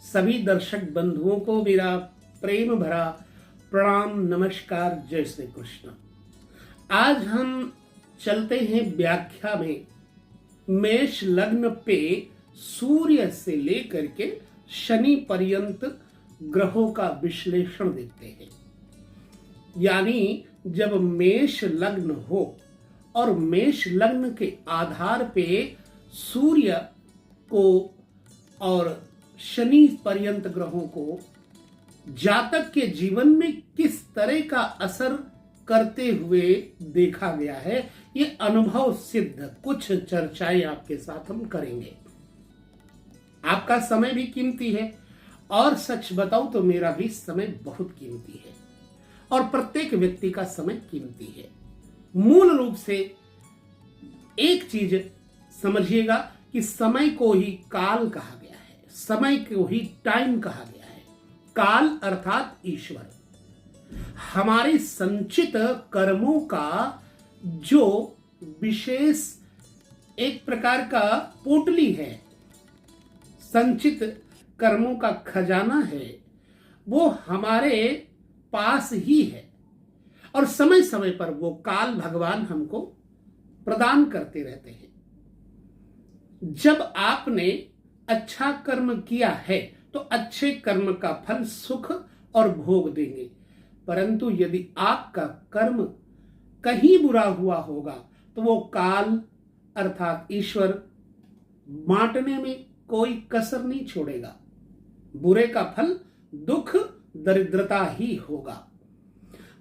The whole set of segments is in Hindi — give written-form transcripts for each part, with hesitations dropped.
सभी दर्शक बंधुओं को मेरा प्रेम भरा प्रणाम, नमस्कार, जय श्री कृष्ण। आज हम चलते हैं व्याख्या में मेष लग्न पे सूर्य से लेकर के शनि पर्यंत ग्रहों का विश्लेषण देखते हैं। यानी जब मेष लग्न हो और मेष लग्न के आधार पे सूर्य को और शनि पर्यंत ग्रहों को जातक के जीवन में किस तरह का असर करते हुए देखा गया है, ये अनुभव सिद्ध कुछ चर्चाएं आपके साथ हम करेंगे। आपका समय भी कीमती है और सच बताऊं तो मेरा भी समय बहुत कीमती है और प्रत्येक व्यक्ति का समय कीमती है। मूल रूप से एक चीज समझिएगा कि समय को ही काल कहा गया है, समय को ही टाइम कहा गया है। काल अर्थात ईश्वर हमारे संचित कर्मों का जो विशेष एक प्रकार का पोटली है, संचित कर्मों का खजाना है, वो हमारे पास ही है और समय समय पर वो काल भगवान हमको प्रदान करते रहते हैं। जब आपने अच्छा कर्म किया है तो अच्छे कर्म का फल सुख और भोग देंगे, परंतु यदि आपका कर्म कहीं बुरा हुआ होगा तो वो काल अर्थात ईश्वर बांटने में कोई कसर नहीं छोड़ेगा। बुरे का फल दुख दरिद्रता ही होगा।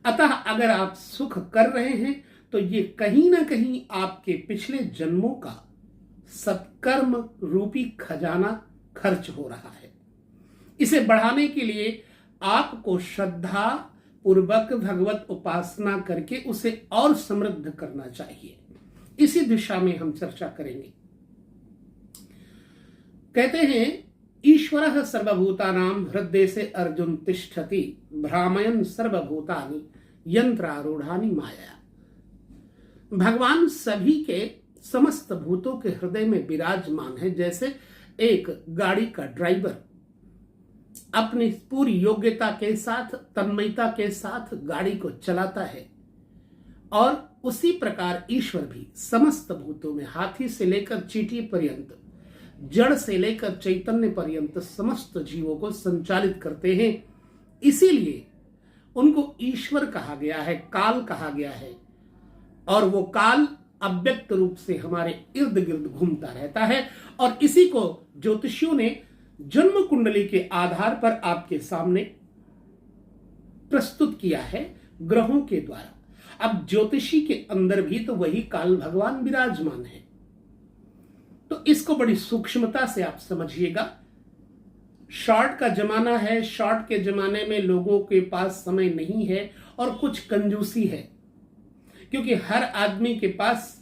अतः अगर आप सुख कर रहे हैं तो ये कहीं ना कहीं आपके पिछले जन्मों का सत्कर्म रूपी खजाना खर्च हो रहा है। इसे बढ़ाने के लिए आपको श्रद्धा पूर्वक भगवत उपासना करके उसे और समृद्ध करना चाहिए। इसी दिशा में हम चर्चा करेंगे। कहते हैं ईश्वरः सर्वभूतानां हृदय से अर्जुन तिष्ठति भ्रामयन् सर्वभूतानि यंत्रारूढ़ानि माया। भगवान सभी के समस्त भूतों के हृदय में विराजमान है। जैसे एक गाड़ी का ड्राइवर अपनी पूरी योग्यता के साथ, तन्मयता के साथ गाड़ी को चलाता है, और उसी प्रकार ईश्वर भी समस्त भूतों में, हाथी से लेकर चींटी पर्यंत, जड़ से लेकर चैतन्य पर्यंत समस्त जीवों को संचालित करते हैं। इसीलिए उनको ईश्वर कहा गया है, काल कहा गया है, और वो काल अव्यक्त रूप से हमारे इर्द गिर्द घूमता रहता है। और इसी को ज्योतिषियों ने जन्म कुंडली के आधार पर आपके सामने प्रस्तुत किया है ग्रहों के द्वारा। अब ज्योतिषी के अंदर भी तो वही काल भगवान विराजमान है, तो इसको बड़ी सूक्ष्मता से आप समझिएगा। शॉर्ट का जमाना है, शॉर्ट के जमाने में लोगों के पास समय नहीं है और कुछ कंजूसी है, क्योंकि हर आदमी के पास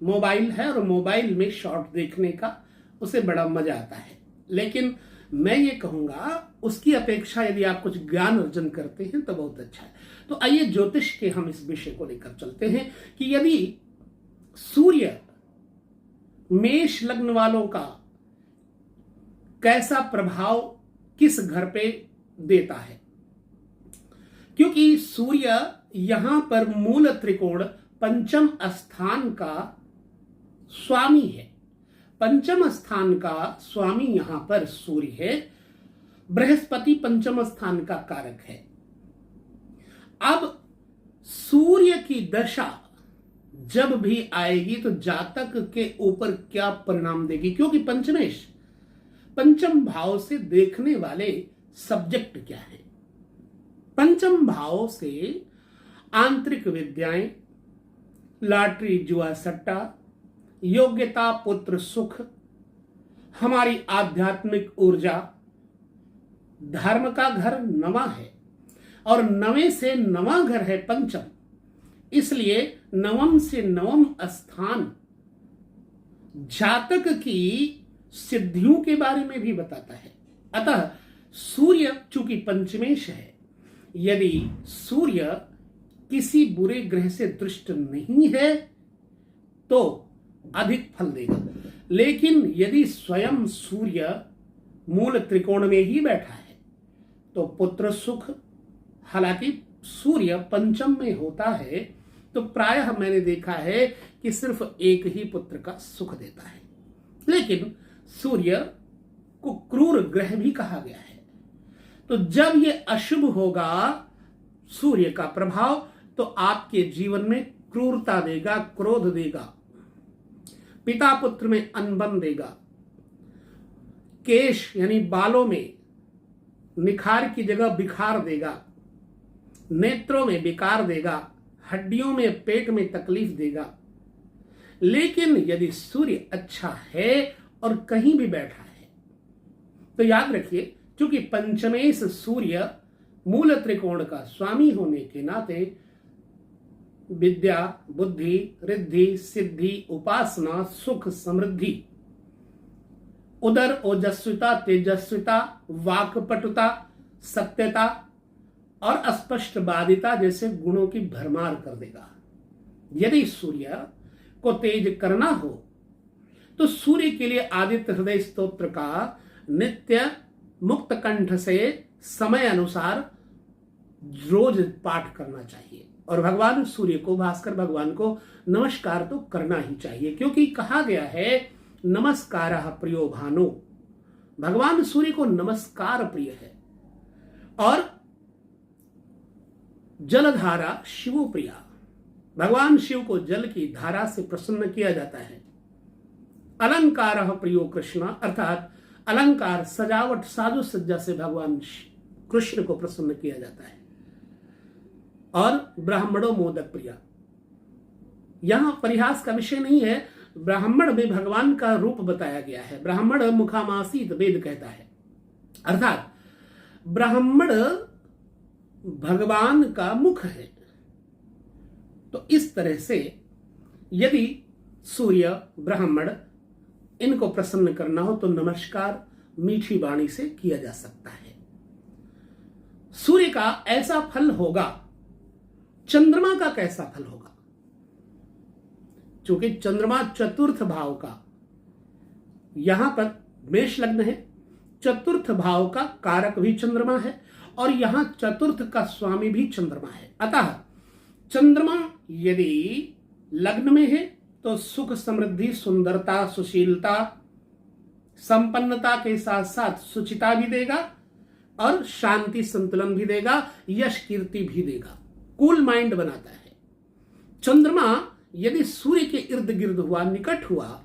मोबाइल है और मोबाइल में शॉर्ट देखने का उसे बड़ा मजा आता है। लेकिन मैं ये कहूंगा उसकी अपेक्षा यदि आप कुछ ज्ञान अर्जन करते हैं तो बहुत अच्छा है। तो आइए ज्योतिष के हम इस विषय को लेकर चलते हैं कि यदि सूर्य मेष लग्न वालों का कैसा प्रभाव किस घर पे देता है, क्योंकि सूर्य यहां पर मूल त्रिकोण पंचम स्थान का स्वामी है। पंचम स्थान का स्वामी यहां पर सूर्य है। बृहस्पति पंचम स्थान का कारक है। अब सूर्य की दशा जब भी आएगी तो जातक के ऊपर क्या परिणाम देगी, क्योंकि पंचमेश पंचम भाव से देखने वाले सब्जेक्ट क्या है। पंचम भाव से आंतरिक विद्याएं, लॉटरी, जुआ, सट्टा, योग्यता, पुत्र, सुख, हमारी आध्यात्मिक ऊर्जा, धर्म का घर नवा है और नवे से नवा घर है पंचम, इसलिए नवम से नवम स्थान जातक की सिद्धियों के बारे में भी बताता है। अतः सूर्य चूंकि पंचमेश है, यदि सूर्य किसी बुरे ग्रह से दृष्ट नहीं है तो अधिक फल देगा। लेकिन यदि स्वयं सूर्य मूल त्रिकोण में ही बैठा है, तो पुत्र सुख, हालांकि सूर्य पंचम में होता है तो प्रायः मैंने देखा है कि सिर्फ एक ही पुत्र का सुख देता है। लेकिन सूर्य को क्रूर ग्रह भी कहा गया है, तो जब ये अशुभ होगा सूर्य का प्रभाव, तो आपके जीवन में क्रूरता देगा, क्रोध देगा, पिता पुत्र में अनबन देगा, केश यानी बालों में निखार की जगह बिखार देगा, नेत्रों में विकार देगा, हड्डियों में पेट में तकलीफ देगा। लेकिन यदि सूर्य अच्छा है और कहीं भी बैठा है तो याद रखिए, क्योंकि पंचमेश सूर्य मूल त्रिकोण का स्वामी होने के नाते विद्या, बुद्धि, रिद्धि, सिद्धि, उपासना, सुख, समृद्धि, उदर ओजस्विता, तेजस्विता, वाक्पटुता, सत्यता और अस्पष्टवादिता जैसे गुणों की भरमार कर देगा। यदि सूर्य को तेज करना हो तो सूर्य के लिए आदित्य हृदय स्तोत्र का नित्य मुक्त कंठ से समय अनुसार रोज पाठ करना चाहिए और भगवान सूर्य को, भास्कर भगवान को नमस्कार तो करना ही चाहिए, क्योंकि कहा गया है नमस्कारः प्रियो भानु, भगवान सूर्य को नमस्कार प्रिय है। और जलधारा शिवो प्रिया, भगवान शिव को जल की धारा से प्रसन्न किया जाता है। अलंकारः प्रियो कृष्ण, अर्थात अलंकार, सजावट, साजो सज्जा से भगवान कृष्ण को प्रसन्न किया जाता है। और ब्राह्मणों मोदक प्रिया, यहां परिहास का विषय नहीं है, ब्राह्मण में भगवान का रूप बताया गया है। ब्राह्मण मुखामासीत वेद कहता है, अर्थात ब्राह्मण भगवान का मुख है। तो इस तरह से यदि सूर्य, ब्राह्मण इनको प्रसन्न करना हो तो नमस्कार मीठी वाणी से किया जा सकता है। सूर्य का ऐसा फल होगा, चंद्रमा का कैसा फल होगा? क्योंकि चंद्रमा चतुर्थ भाव का, यहां पर मेष लग्न है, चतुर्थ भाव का कारक भी चंद्रमा है और यहां चतुर्थ का स्वामी भी चंद्रमा है। अतः चंद्रमा यदि लग्न में है तो सुख, समृद्धि, सुंदरता, सुशीलता, संपन्नता के साथ साथ सुचिता भी देगा और शांति, संतुलन भी देगा, यश, कीर्ति भी देगा, कूल माइंड बनाता है। चंद्रमा यदि सूर्य के इर्द गिर्द हुआ, निकट हुआ,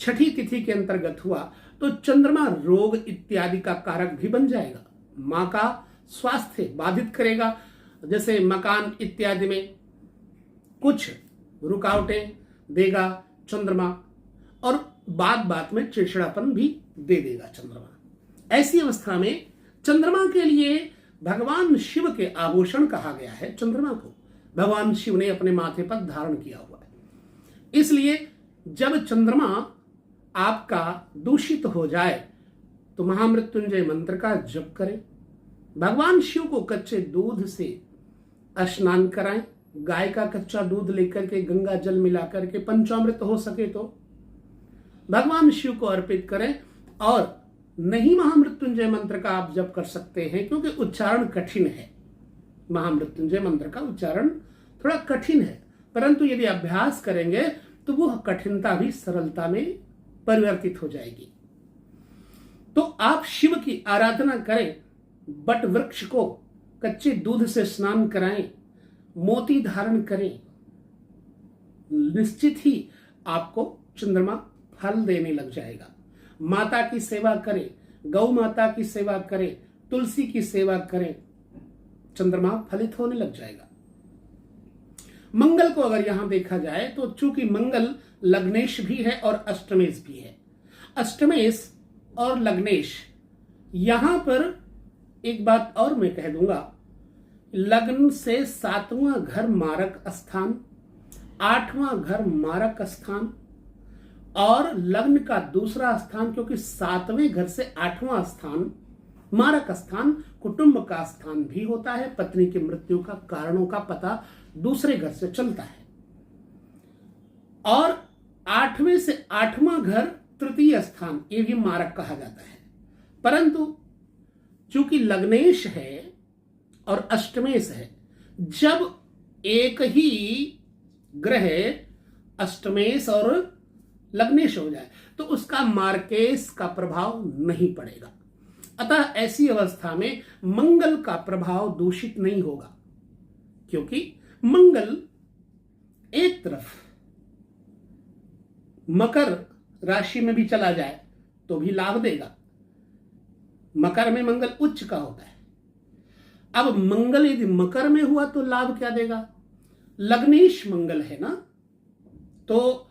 छठी तिथि के अंतर्गत हुआ, तो चंद्रमा रोग इत्यादि का कारक भी बन जाएगा। मां का स्वास्थ्य बाधित करेगा, जैसे मकान इत्यादि में कुछ रुकावटें देगा चंद्रमा, और बात बात में चिड़चिड़ापन भी दे देगा चंद्रमा। ऐसी अवस्था में चंद्रमा के लिए भगवान शिव के आभूषण कहा गया है। चंद्रमा को भगवान शिव ने अपने माथे पर धारण किया हुआ है, इसलिए जब चंद्रमा आपका दूषित हो जाए तो महामृत्युंजय मंत्र का जप करें, भगवान शिव को कच्चे दूध से स्नान कराएं, गाय का कच्चा दूध लेकर के गंगा जल मिलाकर के पंचामृत हो सके तो भगवान शिव को अर्पित करें। और नहीं महामृत्युंजय मंत्र का आप जप कर सकते हैं, क्योंकि उच्चारण कठिन है, महामृत्युंजय मंत्र का उच्चारण थोड़ा कठिन है, परंतु यदि अभ्यास करेंगे तो वह कठिनता भी सरलता में परिवर्तित हो जाएगी। तो आप शिव की आराधना करें, बट वृक्ष को कच्चे दूध से स्नान कराएं, मोती धारण करें, निश्चित ही आपको चंद्रमा फल देने लग जाएगा। माता की सेवा करें, गौ माता की सेवा करें, तुलसी की सेवा करें, चंद्रमा फलित होने लग जाएगा। मंगल को अगर यहां देखा जाए तो चूंकि मंगल लग्नेश भी है और अष्टमेश भी है, अष्टमेश और लग्नेश, यहां पर एक बात और मैं कह दूंगा, लग्न से 7वां घर मारक स्थान, 8वां घर मारक स्थान और लग्न का दूसरा स्थान, क्योंकि 7वें घर से 8वां स्थान मारक स्थान कुटुंब का स्थान भी होता है। पत्नी की मृत्यु का कारणों का पता दूसरे घर से चलता है। और 8वें से 8वां घर तृतीय स्थान, ये भी मारक कहा जाता है। परंतु चूंकि लग्नेश है और अष्टमेश है, जब एक ही ग्रह अष्टमेश और लग्नेश हो जाए तो उसका मार्केश का प्रभाव नहीं पड़ेगा। अतः ऐसी अवस्था में मंगल का प्रभाव दूषित नहीं होगा, क्योंकि मंगल एक तरफ मकर राशि में भी चला जाए तो भी लाभ देगा। मकर में मंगल उच्च का होता है। अब मंगल यदि मकर में हुआ तो लाभ क्या देगा? लग्नेश मंगल है ना, तो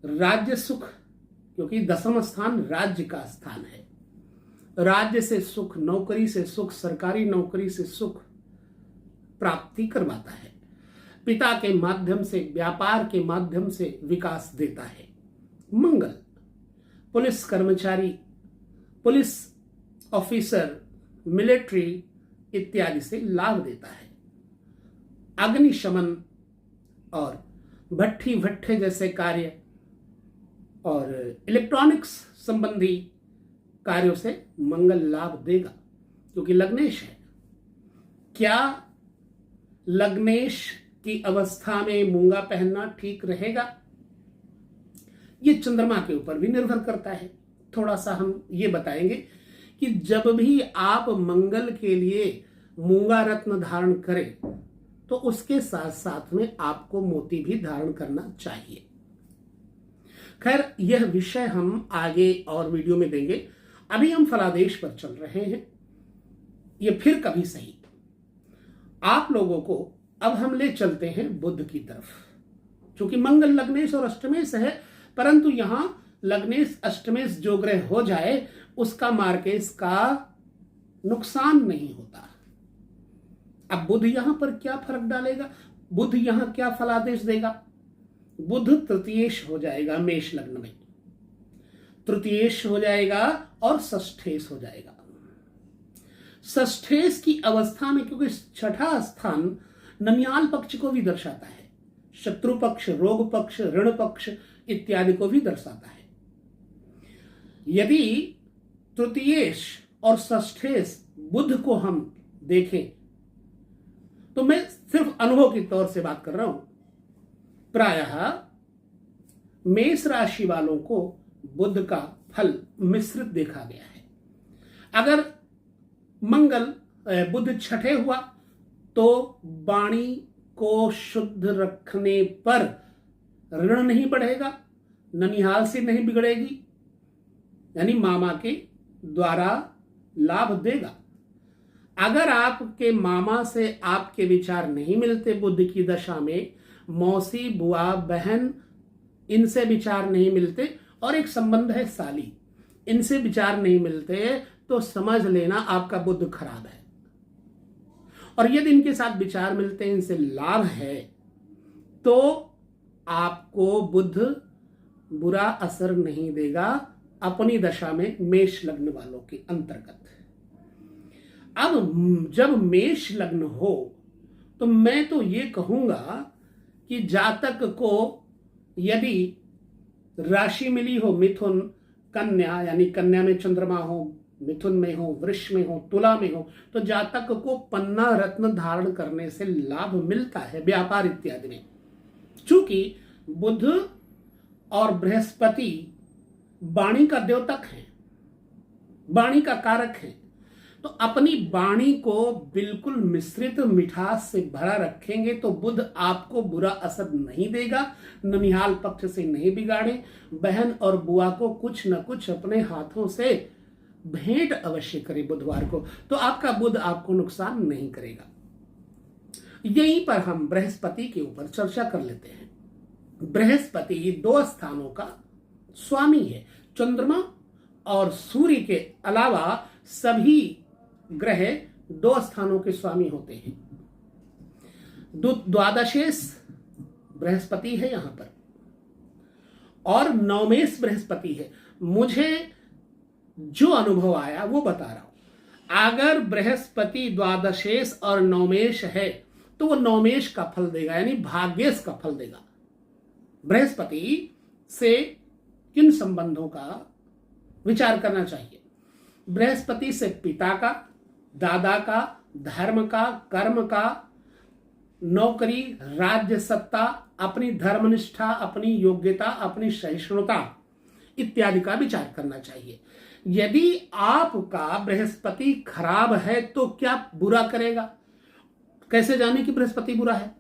राज्य सुख, क्योंकि दसम स्थान राज्य का स्थान है। राज्य से सुख, नौकरी से सुख, सरकारी नौकरी से सुख प्राप्ति करवाता है। पिता के माध्यम से, व्यापार के माध्यम से विकास देता है मंगल। पुलिस कर्मचारी, पुलिस ऑफिसर, मिलिट्री इत्यादि से लाभ देता है। अग्निशमन और भट्ठी भट्ठे जैसे कार्य और इलेक्ट्रॉनिक्स संबंधी कार्यों से मंगल लाभ देगा, क्योंकि लग्नेश है। क्या लग्नेश की अवस्था में मूंगा पहनना ठीक रहेगा? ये चंद्रमा के ऊपर भी निर्भर करता है। थोड़ा सा हम ये बताएंगे कि जब भी आप मंगल के लिए मूंगा रत्न धारण करें तो उसके साथ साथ में आपको मोती भी धारण करना चाहिए। खैर, यह विषय हम आगे और वीडियो में देंगे। अभी हम फलादेश पर चल रहे हैं। ये फिर कभी सही। आप लोगों को अब हम ले चलते हैं बुध की तरफ। क्योंकि मंगल लग्नेश और अष्टमेश है, परंतु यहां लग्नेश अष्टमेश जो ग्रह हो जाए उसका मार्केश का नुकसान नहीं होता। अब बुध यहां पर क्या फर्क डालेगा? बुध यहां क्या फलादेश देगा? बुध तृतीयेश हो जाएगा मेष लग्न में, तृतीयेश हो जाएगा और षष्ठेश हो जाएगा। षष्ठेश की अवस्था में, क्योंकि छठा स्थान ननियाल पक्ष को भी दर्शाता है, शत्रु पक्ष, रोग पक्ष, ऋण पक्ष इत्यादि को भी दर्शाता है। यदि तृतीयेश और षष्ठेश बुध को हम देखें तो मैं सिर्फ अनुभव के तौर से बात कर रहा हूं। प्रायः मेष राशि वालों को बुध का फल मिश्रित देखा गया है। अगर मंगल बुध छठे हुआ तो वाणी को शुद्ध रखने पर ऋण नहीं बढ़ेगा, ननिहाल से नहीं बिगड़ेगी, यानी मामा के द्वारा लाभ देगा। अगर आपके मामा से आपके विचार नहीं मिलते बुध की दशा में, मौसी, बुआ, बहन, इनसे विचार नहीं मिलते, और एक संबंध है साली, इनसे विचार नहीं मिलते, तो समझ लेना आपका बुध खराब है। और यदि इनके साथ विचार मिलते हैं, इनसे लाभ है, तो आपको बुध बुरा असर नहीं देगा अपनी दशा में मेष लग्न वालों के अंतर्गत। अब जब मेष लग्न हो तो मैं तो ये कहूंगा कि जातक को यदि राशि मिली हो मिथुन, कन्या, यानी कन्या में चंद्रमा हो, मिथुन में हो, वृष में हो, तुला में हो, तो जातक को पन्ना रत्न धारण करने से लाभ मिलता है व्यापार इत्यादि में। चूंकि बुध और बृहस्पति वाणी का द्योतक है, वाणी का कारक है, तो अपनी वाणी को बिल्कुल मिश्रित मिठास से भरा रखेंगे तो बुध आपको बुरा असर नहीं देगा, ननिहाल पक्ष से नहीं बिगाड़े, बहन और बुआ को कुछ न कुछ अपने हाथों से भेंट अवश्य करे बुधवार को, तो आपका बुध आपको नुकसान नहीं करेगा। यहीं पर हम बृहस्पति के ऊपर चर्चा कर लेते हैं। बृहस्पति 2 स्थानों का स्वामी है। चंद्रमा और सूर्य के अलावा सभी ग्रह 2 स्थानों के स्वामी होते हैं। द्वादशेश बृहस्पति है यहां पर, और नवमेश बृहस्पति है। मुझे जो अनुभव आया वो बता रहा हूं। अगर बृहस्पति द्वादशेश और नवमेश है तो वो नवमेश का फल देगा, यानी भाग्येश का फल देगा। बृहस्पति से किन संबंधों का विचार करना चाहिए? बृहस्पति से पिता का, दादा का, धर्म का, कर्म का, नौकरी, राज्य सत्ता, अपनी धर्मनिष्ठा, अपनी योग्यता, अपनी सहिष्णुता इत्यादि का विचार करना चाहिए। यदि आपका बृहस्पति खराब है तो क्या बुरा करेगा? कैसे जाने कि बृहस्पति बुरा है?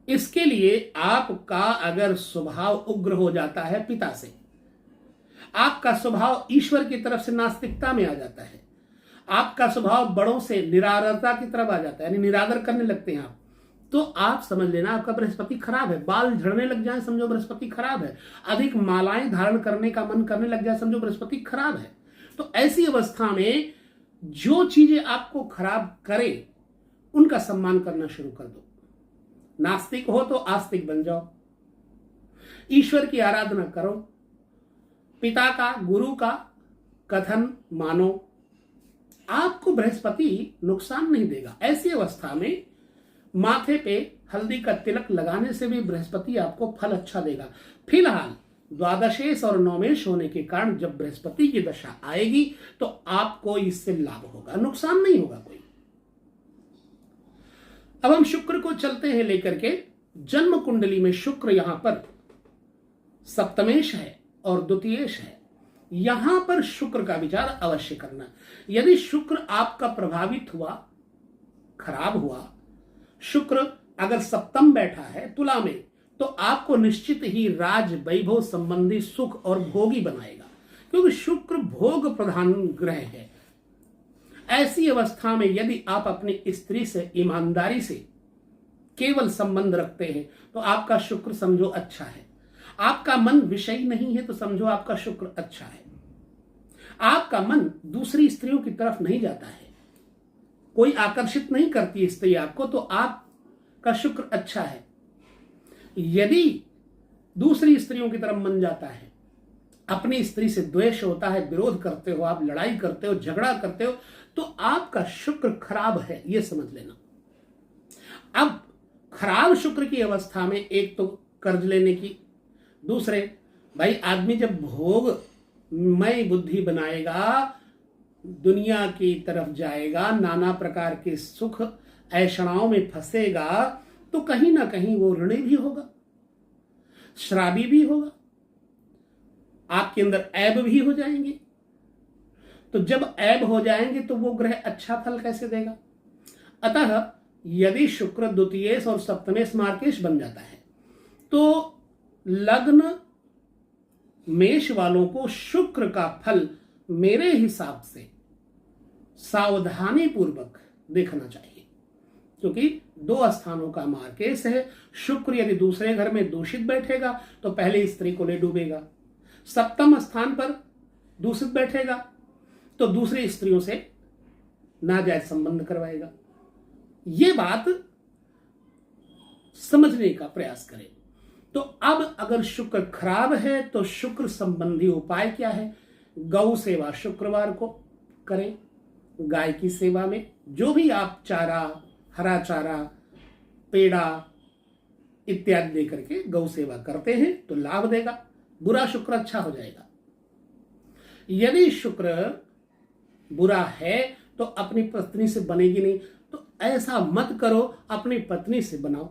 इसके लिए आपका अगर स्वभाव उग्र हो जाता है पिता से, आपका स्वभाव ईश्वर की तरफ से नास्तिकता में आ जाता है, आपका स्वभाव बड़ों से निरादरता की तरफ आ जाता है, यानी निरादर करने लगते हैं आप, तो आप समझ लेना आपका बृहस्पति खराब है। बाल झड़ने लग जाए समझो बृहस्पति खराब है। अधिक मालाएं धारण करने का मन करने लग जाए समझो बृहस्पति खराब है। तो ऐसी अवस्था में जो चीजें आपको खराब करे उनका सम्मान करना शुरू कर दो। नास्तिक हो तो आस्तिक बन जाओ, ईश्वर की आराधना करो, पिता का, गुरु का कथन मानो, आपको बृहस्पति नुकसान नहीं देगा। ऐसी अवस्था में माथे पे हल्दी का तिलक लगाने से भी बृहस्पति आपको फल अच्छा देगा। फिलहाल द्वादशेश और नवमेश होने के कारण जब बृहस्पति की दशा आएगी तो आपको इससे लाभ होगा, नुकसान नहीं होगा कोई। अब हम शुक्र को चलते हैं लेकर के। जन्म कुंडली में शुक्र यहां पर सप्तमेश है और द्वितीयेश है। यहां पर शुक्र का विचार अवश्य करना। यदि शुक्र आपका प्रभावित हुआ, खराब हुआ, शुक्र अगर सप्तम बैठा है तुला में, तो आपको निश्चित ही राज वैभव संबंधी सुख और भोगी बनाएगा, क्योंकि शुक्र भोग प्रधान ग्रह है। ऐसी अवस्था में यदि आप अपनी स्त्री से ईमानदारी से केवल संबंध रखते हैं तो आपका शुक्र समझो अच्छा है। आपका मन विषयी नहीं है तो समझो आपका शुक्र अच्छा है। आपका मन दूसरी स्त्रियों की तरफ नहीं जाता है, कोई आकर्षित नहीं करती स्त्री आपको, तो आपका शुक्र अच्छा है। यदि दूसरी स्त्रियों की तरफ मन जाता है, अपनी स्त्री से द्वेष होता है, विरोध करते हो, आप लड़ाई करते हो, झगड़ा करते हो, तो आपका शुक्र खराब है, यह समझ लेना। अब खराब शुक्र की अवस्था में एक तो कर्ज लेने की, दूसरे भाई आदमी जब भोगमय बुद्धि बनाएगा, दुनिया की तरफ जाएगा, नाना प्रकार के सुख ऐषणाओं में फंसेगा, तो कहीं ना कहीं वो ऋणी भी होगा, श्रावी भी होगा, आपके अंदर ऐब भी हो जाएंगे। तो जब ऐब हो जाएंगे तो वो ग्रह अच्छा फल कैसे देगा? अतः यदि शुक्र द्वितीयेश और सप्तमेश मार्केश बन जाता है तो लग्न मेष वालों को शुक्र का फल मेरे हिसाब से सावधानी पूर्वक देखना चाहिए, क्योंकि दो स्थानों का मार्केश है। शुक्र यदि दूसरे घर में दूषित बैठेगा तो पहले स्त्री को ले डूबेगा, सप्तम स्थान पर दूषित बैठेगा तो दूसरी स्त्रियों से नाजायज संबंध करवाएगा। ये बात समझने का प्रयास करें। तो अब अगर शुक्र खराब है तो शुक्र संबंधी उपाय क्या है? गौ सेवा शुक्रवार को करें। गाय की सेवा में जो भी आप चारा, हरा चारा, पेड़ा इत्यादि देकर के गौ सेवा करते हैं तो लाभ देगा, बुरा शुक्र अच्छा हो जाएगा। यदि शुक्र बुरा है तो अपनी पत्नी से बनेगी नहीं, तो ऐसा मत करो, अपनी पत्नी से बनाओ।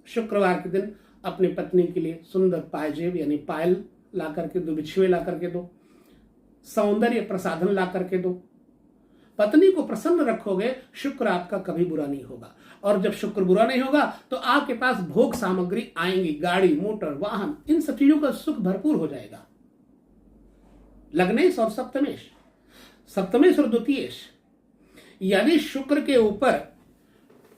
शुक्रवार के दिन अपनी पत्नी के लिए सुंदर पायजेब यानी पायल ला करके दो, बिछुए ला करके दो, सौंदर्य प्रसाधन ला करके दो। पत्नी को प्रसन्न रखोगे, शुक्र आपका कभी बुरा नहीं होगा। और जब शुक्र बुरा नहीं होगा तो आपके पास भोग सामग्री आएंगी, गाड़ी, मोटर, वाहन, इन सब चीजों का सुख भरपूर हो जाएगा। लग्नेश और सप्तमेश, सप्तमेश और द्वितीयेश, यदि शुक्र के ऊपर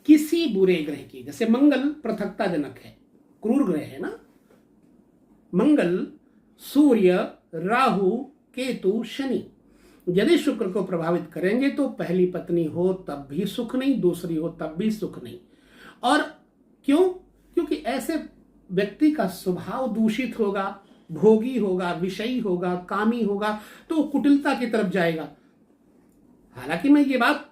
किसी बुरे ग्रह की, जैसे मंगल पृथकता जनक है, क्रूर ग्रह है ना, मंगल, सूर्य, राहु, केतु, शनि यदि शुक्र को प्रभावित करेंगे तो पहली पत्नी हो तब भी सुख नहीं, दूसरी हो तब भी सुख नहीं। और क्यों? क्योंकि ऐसे व्यक्ति का स्वभाव दूषित होगा, भोगी होगा, विषयी होगा, कामी होगा, तो कुटिलता की तरफ जाएगा। हालांकि मैं ये बात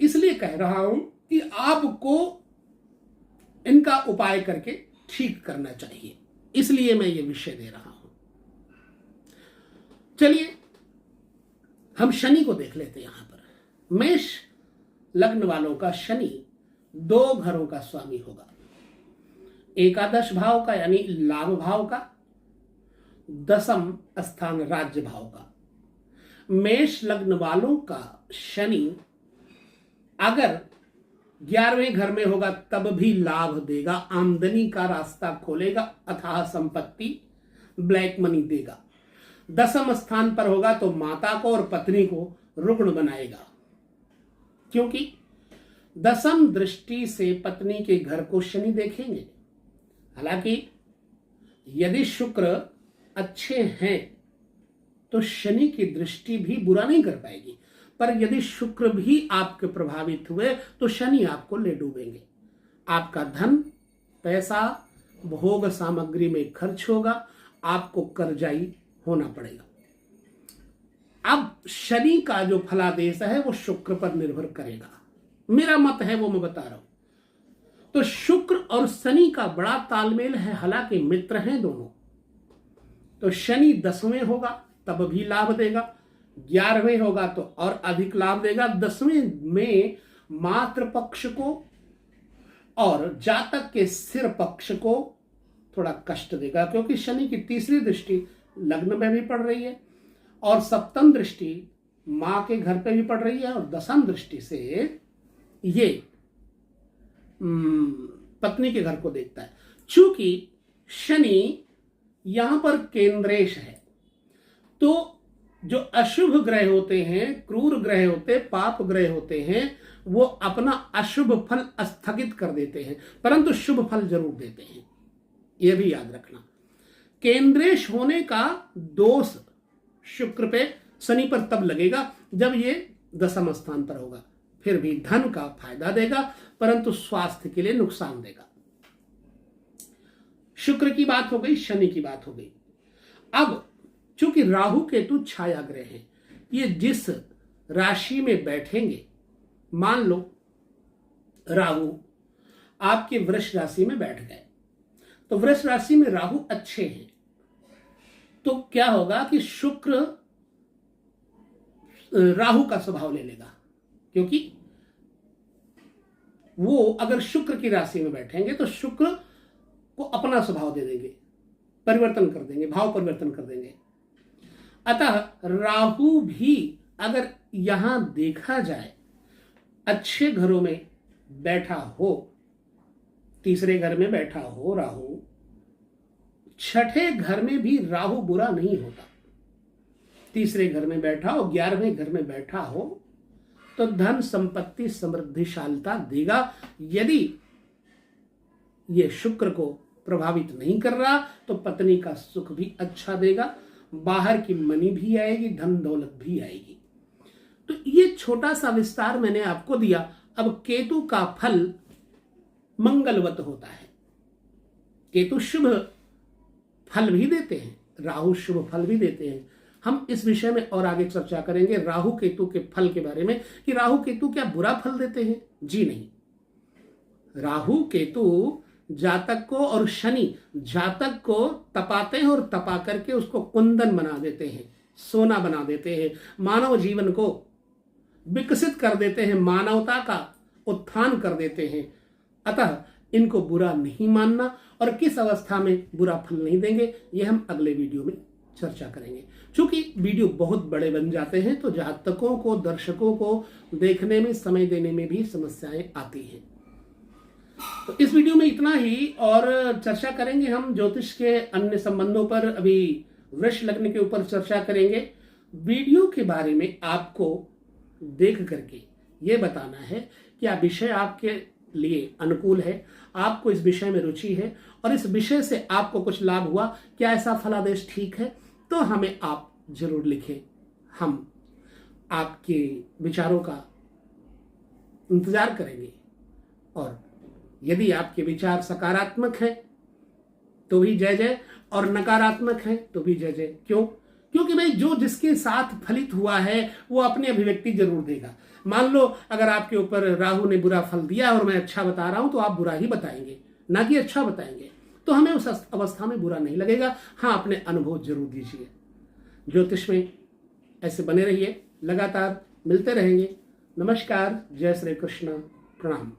इसलिए कह रहा हूं कि आपको इनका उपाय करके ठीक करना चाहिए, इसलिए मैं ये विषय दे रहा हूं। चलिए हम शनि को देख लेते हैं। यहां पर मेष लग्न वालों का शनि 2 घरों का स्वामी होगा, एकादश भाव का यानी लाभ भाव का, 10th स्थान राज्य भाव का। मेष लग्न वालों का शनि अगर 11वें घर में होगा तब भी लाभ देगा, आमदनी का रास्ता खोलेगा, अथाह संपत्ति ब्लैक मनी देगा। 10th स्थान पर होगा तो माता को और पत्नी को रुग्ण बनाएगा, क्योंकि 10th दृष्टि से पत्नी के घर को शनि देखेंगे। हालांकि यदि शुक्र अच्छे हैं तो शनि की दृष्टि भी बुरा नहीं कर पाएगी, पर यदि शुक्र भी आपके प्रभावित हुए तो शनि आपको ले डूबेंगे। आपका धन पैसा भोग सामग्री में खर्च होगा, आपको कर्जाई होना पड़ेगा। अब शनि का जो फलादेश है वो शुक्र पर निर्भर करेगा, मेरा मत है वो मैं बता रहा हूं। तो शुक्र और शनि का बड़ा तालमेल है, हालांकि मित्र हैं दोनों। तो शनि 10वें होगा तब भी लाभ देगा, 11वें होगा तो और अधिक लाभ देगा, 10वें में मातृ पक्ष को और जातक के सिर पक्ष को थोड़ा कष्ट देगा, क्योंकि शनि की 3री दृष्टि लग्न में भी पड़ रही है और 7th दृष्टि मां के घर पे भी पड़ रही है और 10th दृष्टि से ये पत्नी के घर को देखता है। चूंकि शनि यहां पर केंद्रेश है तो जो अशुभ ग्रह होते हैं, क्रूर ग्रह होते हैं, पाप ग्रह होते हैं, वो अपना अशुभ फल स्थगित कर देते हैं, परंतु शुभ फल जरूर देते हैं। यह भी याद रखना, केंद्रेश होने का दोष शुक्र पे शनि पर तब लगेगा जब ये 10th स्थान पर होगा, फिर भी धन का फायदा देगा परंतु स्वास्थ्य के लिए नुकसान देगा। शुक्र की बात हो गई, शनि की बात हो गई। अब चूंकि राहु केतु छाया ग्रह हैं, ये जिस राशि में बैठेंगे, मान लो राहु आपके वृष राशि में बैठ गए, तो वृष राशि में राहु अच्छे हैं, तो क्या होगा कि शुक्र राहु का स्वभाव ले लेगा, क्योंकि वो अगर शुक्र की राशि में बैठेंगे तो शुक्र को अपना स्वभाव दे देंगे, परिवर्तन कर देंगे, भाव परिवर्तन कर देंगे। अतः राहु भी अगर यहां देखा जाए अच्छे घरों में बैठा हो, 3रे घर में बैठा हो राहु, 6ठे घर में भी राहु बुरा नहीं होता। 3रे घर में बैठा हो, 11वें घर में बैठा हो तो धन संपत्ति समृद्धिशालता देगा, यदि ये शुक्र को प्रभावित नहीं कर रहा तो पत्नी का सुख भी अच्छा देगा, बाहर की मनी भी आएगी, धन दौलत भी आएगी। तो ये छोटा सा विस्तार मैंने आपको दिया। अब केतु का फल मंगलवत होता है। केतु शुभ फल भी देते हैं, राहु शुभ फल भी देते हैं। हम इस विषय में और आगे चर्चा करेंगे राहु केतु के फल के बारे में कि राहु केतु क्या बुरा फल देते हैं। जी नहीं, राहु केतु जातक को और शनि जातक को तपाते हैं और तपा करके उसको कुंदन बना देते हैं, सोना बना देते हैं, मानव जीवन को विकसित कर देते हैं, मानवता का उत्थान कर देते हैं। अतः इनको बुरा नहीं मानना और किस अवस्था में बुरा फल नहीं देंगे, यह हम अगले वीडियो में चर्चा करेंगे। चूंकि वीडियो बहुत बड़े बन जाते हैं तो जातकों को, दर्शकों को देखने में, समय देने में भी समस्याएं आती हैं। तो इस वीडियो में इतना ही, और चर्चा करेंगे हम ज्योतिष के अन्य संबंधों पर। अभी वृष लग्न के ऊपर चर्चा करेंगे। वीडियो के बारे में आपको देख करके ये बताना है कि यह विषय आपके लिए अनुकूल है, आपको इस विषय में रुचि है और इस विषय से आपको कुछ लाभ हुआ, क्या ऐसा फलादेश ठीक है, तो हमें आप जरूर लिखें। हम आपके विचारों का इंतजार करेंगे और यदि आपके विचार सकारात्मक है तो भी जय जय और नकारात्मक है तो भी जय जय। क्यों? क्योंकि भाई जो जिसके साथ फलित हुआ है वो अपनी अभिव्यक्ति जरूर देगा। मान लो अगर आपके ऊपर राहु ने बुरा फल दिया और मैं अच्छा बता रहा हूं तो आप बुरा ही बताएंगे, ना कि अच्छा बताएंगे, तो हमें उस अवस्था में बुरा नहीं लगेगा। हाँ, अपने अनुभव जरूर दीजिए। ज्योतिष में ऐसे बने रहिए। लगातार मिलते रहेंगे। नमस्कार, जय श्री कृष्ण, प्रणाम।